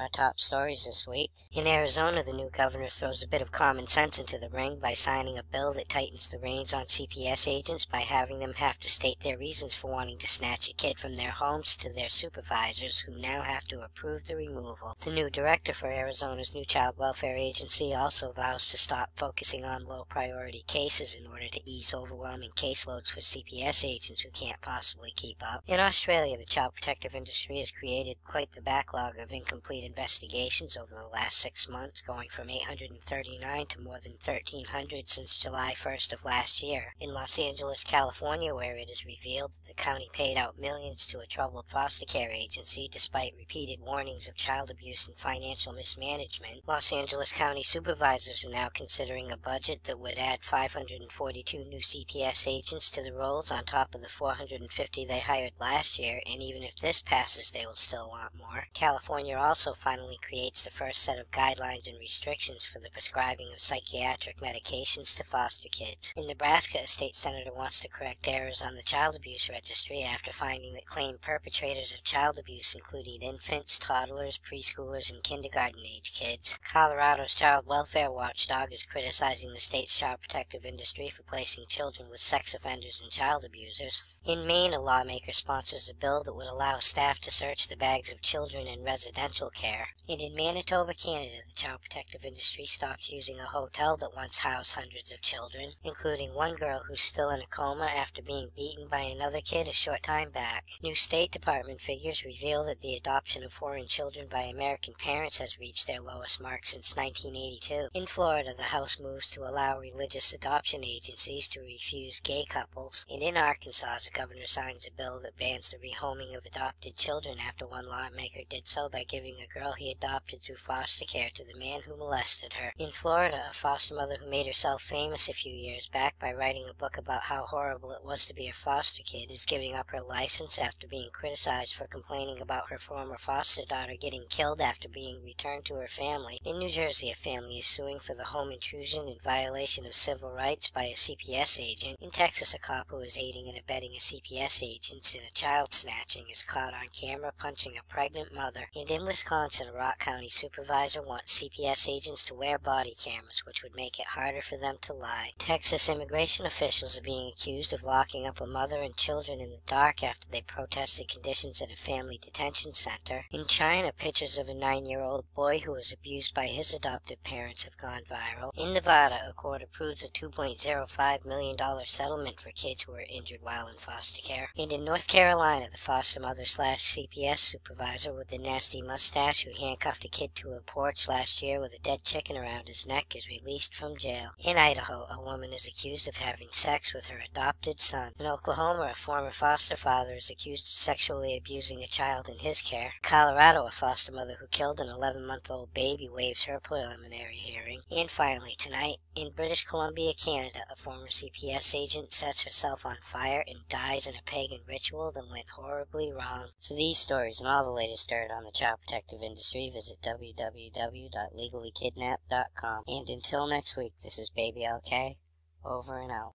our top stories this week. In Arizona, the new governor throws a bit of common sense into the ring by signing a bill that tightens the reins on CPS agents by having them have to state their reasons for wanting to snatch a kid from their homes to their supervisors, who now have to approve the removal. The new director for Arizona's new child welfare agency also vows to stop focusing on low-priority cases in order to ease overwhelming caseloads for CPS agents who can't possibly keep up. In Australia, the child protective industry has created quite the backlog of incomplete investigations over the last 6 months, going from 839 to more than 1,300 since July 1st of last year. In Los Angeles, California, where it is revealed that the county paid out millions to a troubled foster care agency despite repeated warnings of child abuse and financial mismanagement, Los Angeles County supervisors are now considering a budget that would add 542 new CPS agents to the rolls on top of the 450 they hired last year, and even if this passes, they will still want more. California also finally creates the first set of guidelines and restrictions for the prescribing of psychiatric medications to foster kids. In Nebraska, a state senator wants to correct errors on the child abuse registry after finding that claimed perpetrators of child abuse included infants, toddlers, preschoolers, and kindergarten-age kids. Colorado's child welfare watchdog is criticizing the state's child protective industry for placing children with sex offenders and child abusers. In Maine, a lawmaker sponsors a bill that would allow staff to search the bags of children in residential care. And in Manitoba, Canada, the child protective industry stops using a hotel that once housed hundreds of children, including one girl who's still in a coma after being beaten by another kid a short time back. New State Department figures reveal that the adoption of foreign children by American parents has reached their lowest mark since 1982. In Florida, the House moves to allow religious adoption agencies to refuse gay couples, and in Arkansas, the governor signs a bill that bans the rehoming of adopted children after one lawmaker did so by giving a girl he adopted through foster care to the man who molested her. In Florida, a foster mother who made herself famous a few years back by writing a book about how horrible it was to be a foster kid is giving up her license after being criticized for complaining about her former foster daughter getting killed after being returned to her family. In New Jersey, a family is suing for the home intrusion in violation of civil rights by a CPS agent. In Texas, a cop who is aiding and abetting a CPS agent in a child snatching is caught on camera punching a pregnant mother. And in Wisconsin, a Rock County supervisor wants CPS agents to wear body cameras, which would make it harder for them to lie. Texas immigration officials are being accused of locking up a mother and children in the dark after they protested conditions at a family detention center. In China, pictures of a 9-year-old boy who was abused by his adoptive parents have gone viral. In Nevada, a court approves a $2.05 million settlement for kids who were injured while in foster care. And in North Carolina, the foster mother/CPS supervisor with the nasty mustache who handcuffed a kid to a porch last year with a dead chicken around his neck is released from jail. In Idaho, a woman is accused of having sex with her adopted son. In Oklahoma, a former foster father is accused of sexually abusing a child in his care. In Colorado, a foster mother who killed an 11-month-old baby waives her preliminary hearing. And finally, tonight, in British Columbia, Canada, a former CPS agent sets herself on fire and dies in a pagan ritual that went horribly wrong. For these stories and all the latest dirt on the child protective industry, visit www.legallykidnapped.com. And until next week, this is Baby LK, over and out.